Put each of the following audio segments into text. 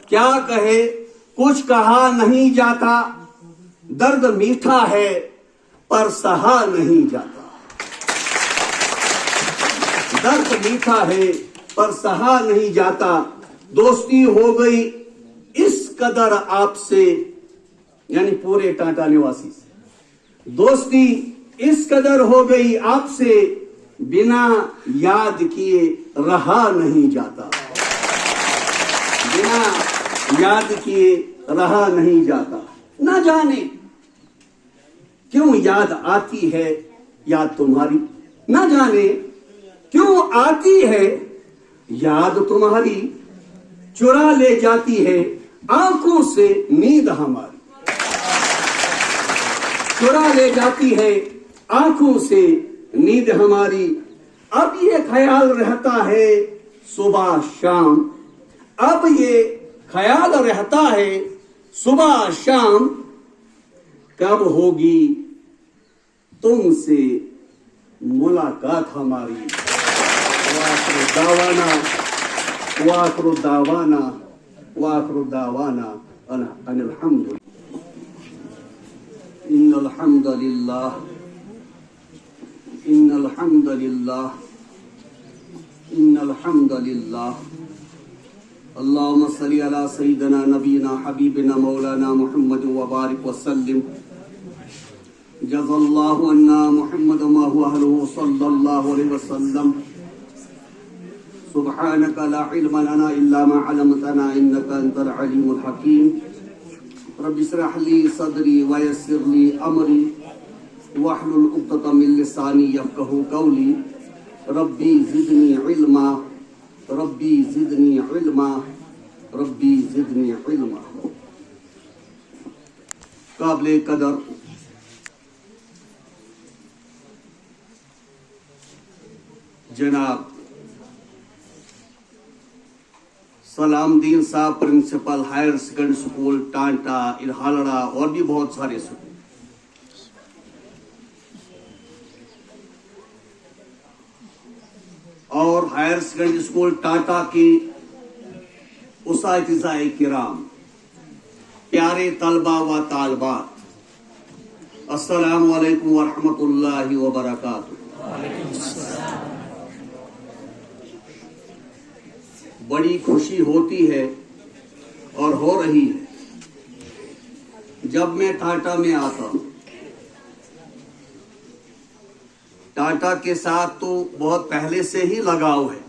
کیا کہے کچھ کہا نہیں جاتا، درد میٹھا ہے پر سہا نہیں جاتا، درد میٹھا ہے پر سہا نہیں جاتا، دوستی ہو گئی اس قدر آپ سے، یعنی پورے ٹانٹا نواسی سے دوستی اس قدر ہو گئی آپ سے، بنا یاد کیے رہا نہیں جاتا، بنا یاد کیے رہا نہیں جاتا۔ نہ جانے کیوں یاد آتی ہے یاد تمہاری، نہ جانے کیوں آتی ہے یاد تمہاری، چرا لے جاتی ہے آنکھوں سے نیند ہماری، چرا لے جاتی ہے آنکھوں سے نیند ہماری۔ اب یہ خیال رہتا ہے صبح شام، اب یہ خیال رہتا ہے صبح شام، کب ہوگی تم سے ملاقات ہماری۔ وآخر دعوانا ان الحمد ان الحمد للہ ان الحمد للہ ان الحمد للہ۔ اللهم صل على سيدنا نبينا حبيبنا مولانا محمد وبارك وسلم۔ جزا الله عنا محمد ما هو أهله صلى الله عليه وسلم۔ سبحانك لا علم لنا إلا ما علمتنا إنك أنت العليم الحكيم۔ رب اشرح لي صدري ويسر لي أمري واحلل عقدة من لساني يفقهوا قولي۔ ربي زدني علما ربی زدنی علما ربی زدنی علما۔ قابل قدر جناب سلام دین صاحب، پرنسپل ہائر سیکنڈری اسکول ٹانٹا، الحالڑا اور بھی بہت سارے اسکول، اور ہائر سیکنڈری اسکول ٹاٹا کی اساتذہ کرام، پیارے طلبہ و طالبات، السلام علیکم ورحمۃ اللہ وبرکاتہ۔ بڑی خوشی ہوتی ہے اور ہو رہی ہے جب میں ٹاٹا میں آتا ہوں۔ ٹاٹا کے ساتھ تو بہت پہلے سے ہی لگاؤ ہے،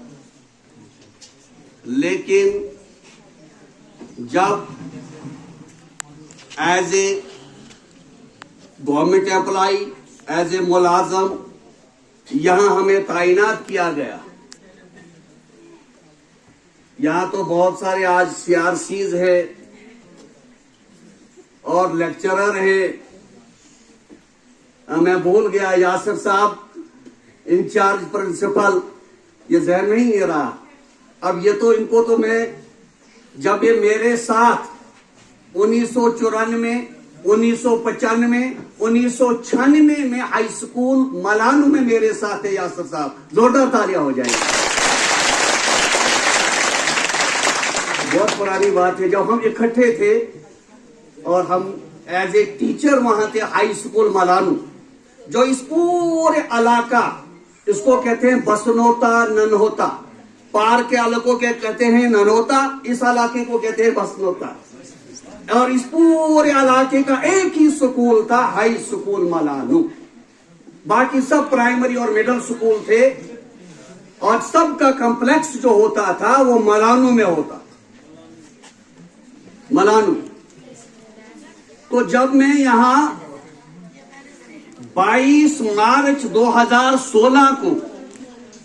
لیکن جب as a government employee, as a ملازم یہاں ہمیں تعینات کیا گیا، یہاں تو بہت سارے آج سی آر سیز ہے اور لیکچرر ہے، میں بھول گیا یاسر صاحب انچارج پرنسپل، یہ ذہن میں نہیں رہا۔ اب یہ تو ان کو تو میں، جب یہ میرے ساتھ 1994 1995 1996 میں ہائی اسکول ملانو میں میرے ساتھ ہے یاسر صاحب، زوردار تالیاں ہو جائیں۔ بہت پرانی بات ہے، جب ہم اکٹھے تھے اور ہم ایز اے ٹیچر وہاں تھے ہائی اسکول ملانو، جو اس پورے علاقہ، اس کو کہتے ہیں بسنوتا ننہوتا، پار کے علاقوں کے کہتے ہیں ننہوتا، اس علاقے کو کہتے ہیں بسنوتا، اور اس پورے علاقے کا ایک ہی سکول تھا ہائی اسکول ملانو، باقی سب پرائمری اور مڈل سکول تھے، اور سب کا کمپلیکس جو ہوتا تھا وہ ملانو میں ہوتا، ملانو۔ تو جب میں یہاں 22 مارچ 2016 کو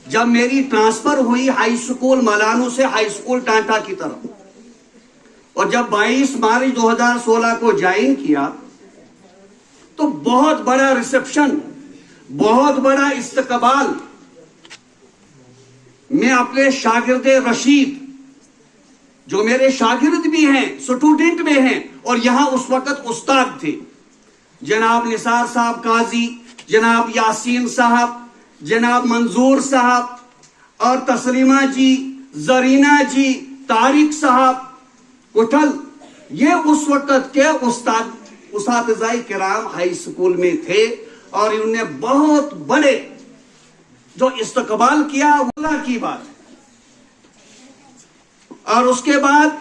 جب میری ٹرانسفر ہوئی ہائی اسکول ملانو سے ہائی اسکول ٹانٹا کی طرف، اور جب 22 مارچ 2016 کو جوائن کیا تو بہت بڑا ریسپشن، بہت بڑا استقبال، میں اپنے شاگرد رشید، جو میرے شاگرد بھی ہیں، سٹوڈنٹ میں ہیں، اور یہاں اس وقت استاد تھے، جناب نثار صاحب قاضی، جناب یاسین صاحب، جناب منظور صاحب، اور تسلیمہ جی، زرینہ جی، طارق صاحب، कुठल, ये उस वक्त के उस्ताद-ए किराम हाई स्कूल में थे और इन्होंने बहुत बड़े जो इस्तकबाल किया अल्लाह की बात है। और उसके बाद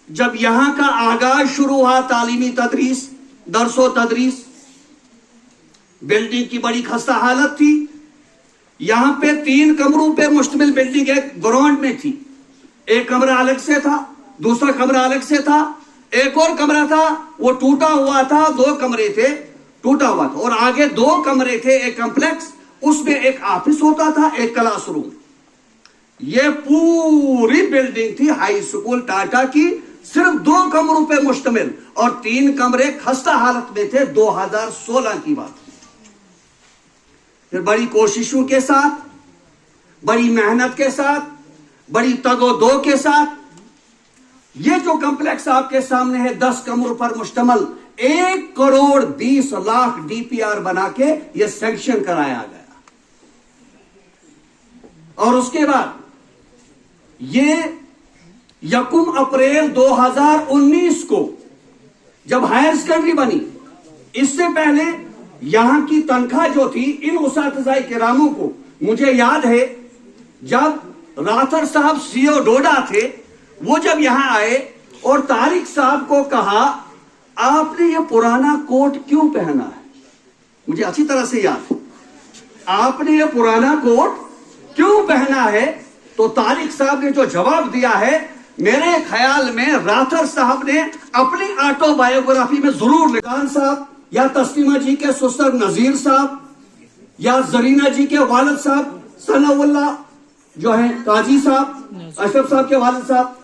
जब यहां का आगाज शुरू हुआ तालीमी तदरीस, दरसो तदरीस, बिल्डिंग की बड़ी खस्ता हालत थी। यहां पे 3 कमरों पे मुश्तमिल बिल्डिंग एक ग्राउंड में थी। एक कमरा अलग से था, दूसरा कमरा अलग से था, एक और कमरा था वो टूटा हुआ था, 2 कमरे थे टूटा हुआ था, और आगे 2 कमरे थे, एक कॉम्प्लेक्स, उसमें एक ऑफिस होता था, एक क्लासरूम। ये पूरी बिल्डिंग थी हाई स्कूल टाटा की, सिर्फ 2 कमरों पे मुश्तमिल, और 3 कमरे खस्ता हालत में थे। 2016 की बात। फिर बड़ी कोशिशों के साथ, बड़ी मेहनत के साथ, बड़ी तगो-दो के साथ ये जो कॉम्प्लेक्स आपके सामने है 10 कमरों पर मुश्तमिल 1 करोड़ 20 लाख डीपीआर बना के ये सैंक्शन कराया गया। और उसके बाद ये 1 अप्रैल 2019 को जब हायर सेकेंडरी बनी, इससे पहले यहां की तनख्वाह जो थी इन उस्ताद-ए किरामों को, मुझे याद है जब राथर साहब सीओ डोडा थे, वो जब यहां आए और तारिक साहब को कहा आपने ये पुराना कोट क्यों पहना है, मुझे अच्छी तरह से याद है, आपने ये पुराना कोट क्यों पहना है, तो तारिक साहब ने जो जवाब दिया है, मेरे ख्याल में राथर साहब ने अपनी ऑटोबायोग्राफी में जरूर लिखा। साहब या तस्लीमा जी के ससुर नजीर साहब या जरीना जी के वालिद साहब सनाउल्लाह जो है काजी साहब, अशरफ साहब के वालिद साहब,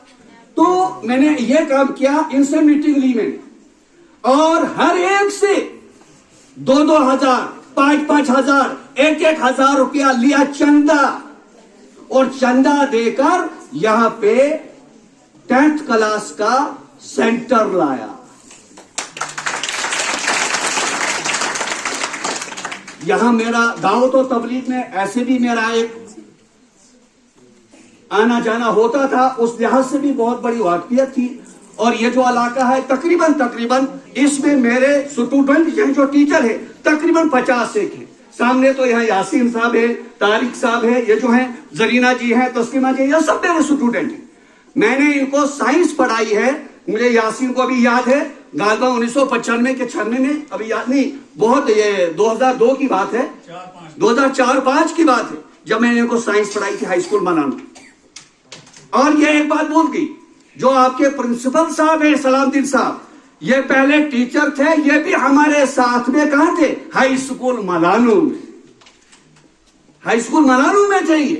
तो मैंने ये काम किया, इनसे मीटिंग ली मैंने, और हर एक से 2-2 हजार, 5-5 हजार, 1-1 हजार रुपया लिया चंदा, और चंदा देकर यहां पे 10th क्लास का सेंटर लाया। यहां मेरा दावत और तबलीग में ऐसे भी मेरा एक आना जाना होता था, उस लिहाज से भी बहुत बड़ी वाकफियत थी। और ये जो इलाका है तकरीबन इसमें मेरे स्टूडेंट जो टीचर है तकरीबन 50 से थे। सामने तो यहाँ यासीन साहब है, तारिक साहब है, ये जो है जरीना जी है, तस्लीमा जी, ये सब मेरे स्टूडेंट हैं। मैंने इनको साइंस पढ़ाई है, मुझे यासीन को अभी याद है, गालबा 1995 के 96 में, अभी याद नहीं, बहुत ये 2002 की बात है, 2004-5 की बात है, जब मैंने इनको साइंस पढ़ाई थी हाई स्कूल मनाना। और ये एक बात भूल गई, जो आपके प्रिंसिपल साहब है सलामुद्दीन साहब, ये पहले टीचर थे, ये भी हमारे साथ में कहां थे, हाई स्कूल मलानू में, हाई स्कूल मलानू में थे ये।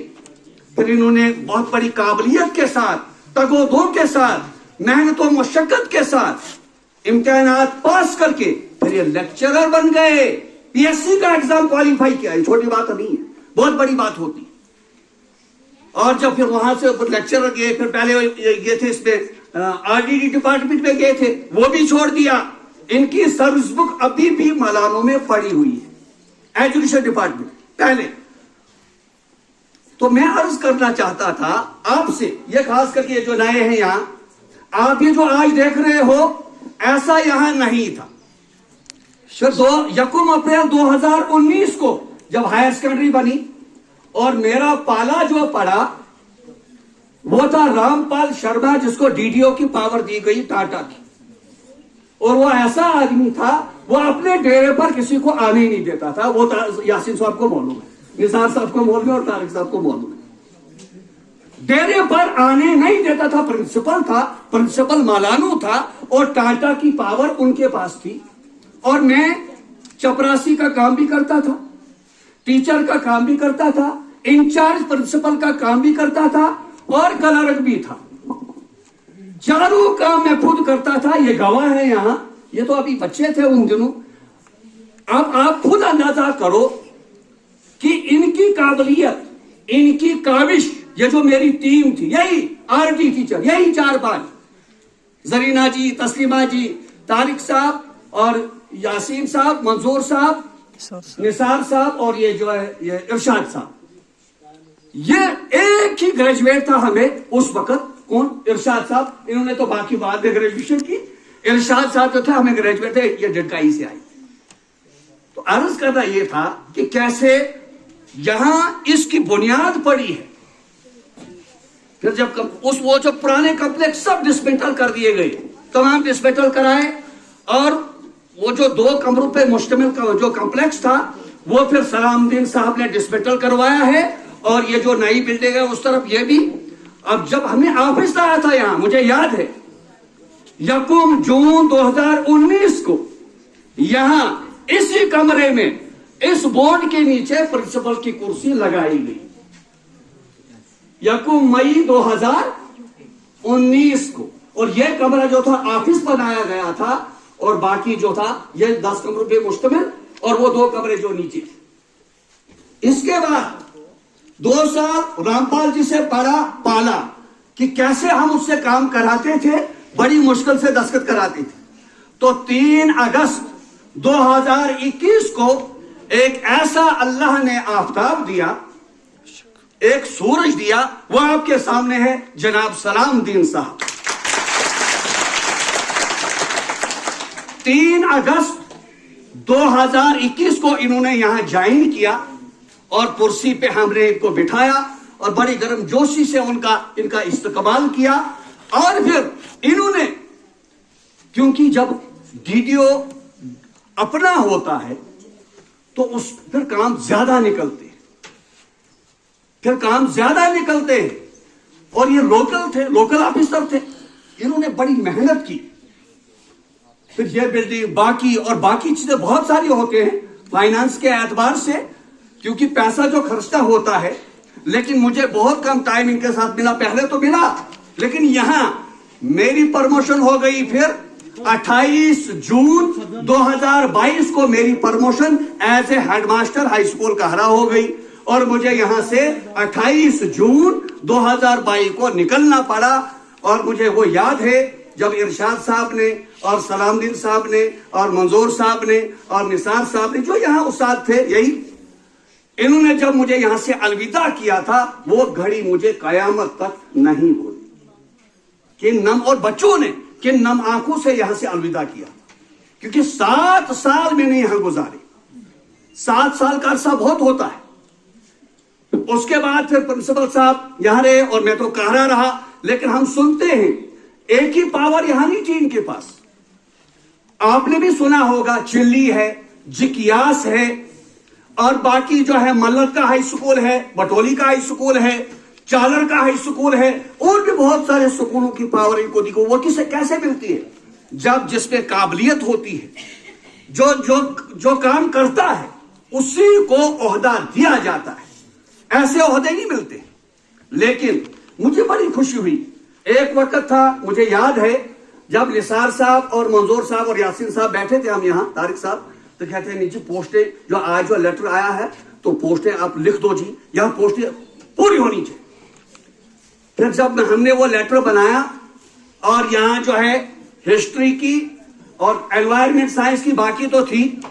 फिर इन्होंने बहुत बड़ी काबिलियत के साथ, तगो-दो के साथ, मेहनत और मशक्कत के साथ इम्तिहानात पास करके फिर ये लेक्चरर बन गए, पीएससी का एग्जाम क्वालिफाई किया। ये छोटी बात नहीं है, बहुत बड़ी बात होती। और जब फिर वहां से लेक्चरर गए, फिर पहले ये थे इसमें आरडीडी डिपार्टमेंट में गए थे, वो भी छोड़ दिया। इनकी सर्विस बुक अभी भी मलानों में पड़ी हुई है, एजुकेशन डिपार्टमेंट पहले। तो मैं अर्ज करना चाहता था आपसे, ये खास करके ये जो नए हैं यहां, आप ये जो आज देख रहे हो ऐसा यहां नहीं था। 1 अप्रैल 2019 को जब हायर सेकेंडरी बनी और मेरा पाला जो पड़ा वो था रामपाल शर्मा, जिसको डीडीओ की पावर दी गई टाटा की, और वो ऐसा आदमी था वो अपने डेरे पर किसी को आने ही नहीं देता था। वो यासीन साहब को मालूम है, निसार साहब को मालूम है और तारिक साहब को मालूम है, डेरे पर आने नहीं देता था। प्रिंसिपल था, प्रिंसिपल मलानू था, और टाटा की पावर उनके पास थी। और मैं चपरासी का काम भी करता था, टीचर का काम भी करता था, इंचार्ज प्रिंसिपल का काम भी करता था, और क्लर्क भी था। चारों काम मैं खुद करता था। ये गवाह है यहां, ये तो अभी बच्चे थे उन दिनों। अब आप खुद अंदाजा करो कि इनकी काबिलियत, इनकी काविश, ये जो मेरी टीम थी, यही आरटी टीचर, यही 4-5, जरीना जी, तस्लीमा जी, तारिक साहब और यासीन साहब, मंजूर साहब, निसार साहब, और ये जो है ये इरशाद साहब, ये एक ही ग्रेजुएट था हमें उस वक्त कौन? इरशाद साहब। इन्होंने तो बाकी बाद में ग्रेजुएशन की। इरशाद साहब जो थे हमें ग्रेजुएट थे, ये डडकाई से आई। तो अर्ज करना ये था कि कैसे यहां इसकी बुनियाद पड़ी है। फिर जब वो जो पुराने कॉम्प्लेक्स सब डिसमेंटल कर दिए गए, तमाम डिसमेंटल कराए, और वो जो 2 कमरों पे मुश्तमिल जो कॉम्प्लेक्स था वो फिर सलामुद्दीन साहब ने डिसमेंटल करवाया है। और ये जो नई बिल्डिंग है उस तरफ ये भी। अब जब हमने ऑफिस आया था यहां, मुझे याद है 1 जून 2019 को यहां इसी कमरे में इस बोर्ड के नीचे प्रिंसिपल की कुर्सी लगाई गई। 1 मई 2019 को। और यह कमरा जो था ऑफिस बनाया गया था, और बाकी जो था ये 10 कमरों पे मुश्तमिल, और वो 2 कमरे जो नीचे थे। इसके बाद 2 साल रामपाल जी से पढ़ा पाला कि कैसे हम उससे काम कराते थे, बड़ी मुश्किल से दस्तखत कराते थे। तो 3 अगस्त 2021 को एक ऐसा अल्लाह ने आफताब दिया, एक सूरज दिया, वो आपके सामने है, जनाब सलामुद्दीन साहब। 3 अगस्त 2021 को इन्होंने यहां ज्वाइन किया, और कुर्सी पे हमने इनको बिठाया और बड़ी गर्मजोशी से इनका इस्तकबाल किया। और फिर इन्होंने, क्योंकि जब डीडीओ अपना होता है तो फिर काम ज्यादा निकलते हैं, और ये लोकल ऑफिसर थे, इन्होंने बड़ी मेहनत की। फिर ये बिल्डिंग बाकी चीजें बहुत सारी होते हैं फाइनेंस के एतबार से, क्योंकि पैसा जो खर्चता होता है। लेकिन मुझे बहुत कम टाइम इनके साथ मिला, पहले तो मिला, लेकिन यहां मेरी प्रमोशन हो गई। फिर 28 जून 2022 को मेरी promotion as a headmaster high school Kahra हो गई, और मुझे यहां से 28 जून 2022 को निकलना पड़ा। और मुझे वो याद है जब इरशाद साहब ने और सलामुद्दीन साहब ने और मंजूर साहब ने और निसार साहब ने, जो यहां उस्ताद थे, यही इन्होंने जब मुझे यहां से अलविदा किया था, वो घड़ी मुझे कयामत तक नहीं भूली। और बच्चों ने किन नम आंखों से यहां से अलविदा किया, क्योंकि 7 साल मैंने यहां गुजारे। 7 साल का अरसा बहुत होता है। उसके बाद फिर प्रिंसिपल साहब यहां रहे, और मैं तो कहरा रहा। लेकिन हम सुनते हैं एक ही पावर यहां नहीं थी इनके पास। आपने भी सुना होगा, चिल्ली है, जिकियास है, और बाकी जो है मल्लत का हाई स्कूल है, बटोली का हाई स्कूल है, चालर का हाई स्कूल है, और भी बहुत सारे स्कूलों की पावर इनको दिखो। वो किसे कैसे मिलती है? जब जिसमें काबिलियत होती है, जो काम करता है, उसी को ओहदा दिया जाता है। ऐसे ओहदे नहीं मिलते। लेकिन मुझे बड़ी खुशी हुई, एक वक्त था, मुझे याद है, जब निसार साहब और मंजूर साहब और यासीन साहब बैठे थे हम यहां, तारिक साहब, तो कहते हैं नीचे पोस्टें जो आज जो लेटर आया है, तो पोस्टें आप लिख दो जी, यहां पोस्टें पूरी होनी चाहिए। फिर जब हमने वो लेटर बनाया, और यहां जो है हिस्ट्री की और एनवायरमेंट साइंस की बाकी तो थी,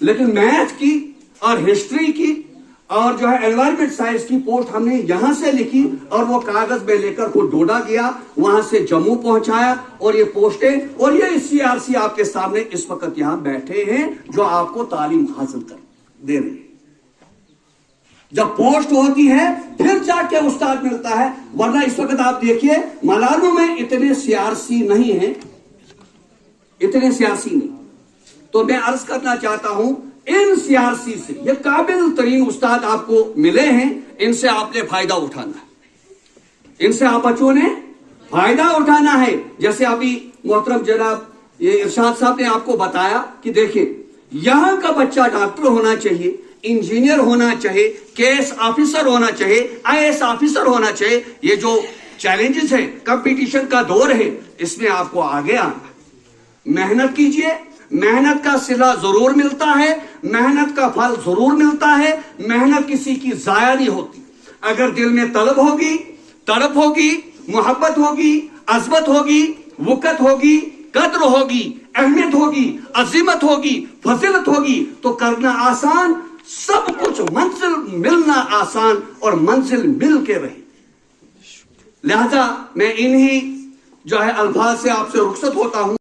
लेकिन मैथ की और हिस्ट्री की और जो है एनवायरमेंट साइंस की पोस्ट हमने यहां से लिखी, और वो कागज में लेकर को डोडा गया, वहां से जम्मू पहुंचाया, और ये पोस्टें और ये सीआरसी आपके सामने इस वक्त यहां बैठे हैं, जो आपको तालीम हासिल कर दे रहे हैं। जब पोस्ट होती है फिर जाके उस्ताद मिलता है, वरना इस वक्त आप देखिए मलानों में इतने सीआरसी नहीं है, इतने सियासी नहीं। तो मैं अर्ज करना चाहता हूं, इन सीआरसी से ये काबिल तरीन उस्ताद आपको मिले हैं, इनसे आपने फायदा उठाना है, इनसे आप बच्चों ने फायदा उठाना है। जैसे अभी मोहतरम जनाब ये इरशाद साहब ने आपको बताया कि देखिए, यहां का बच्चा डॉक्टर होना चाहिए, इंजीनियर होना चाहिए, केस ऑफिसर होना चाहिए, आईएएस ऑफिसर होना चाहिए। ये जो चैलेंजेस है, कंपटीशन का दौर है, इसमें आपको आगे आना, मेहनत कीजिए, मेहनत का सिला जरूर मिलता है, मेहनत का फल जरूर मिलता है, मेहनत किसी की जाया नहीं होती। अगर दिल में तलब होगी, मोहब्बत होगी, अजमत होगी, वक़्त होगी, कद्र होगी, अहमियत होगी, अजीमत होगी, फजीलत होगी, तो करना आसान, सब कुछ, मंजिल मिलना आसान, और मंजिल मिल के रहे। لہذا میں انہی جو ہے الفاظ سے آپ سے رخصت ہوتا ہوں.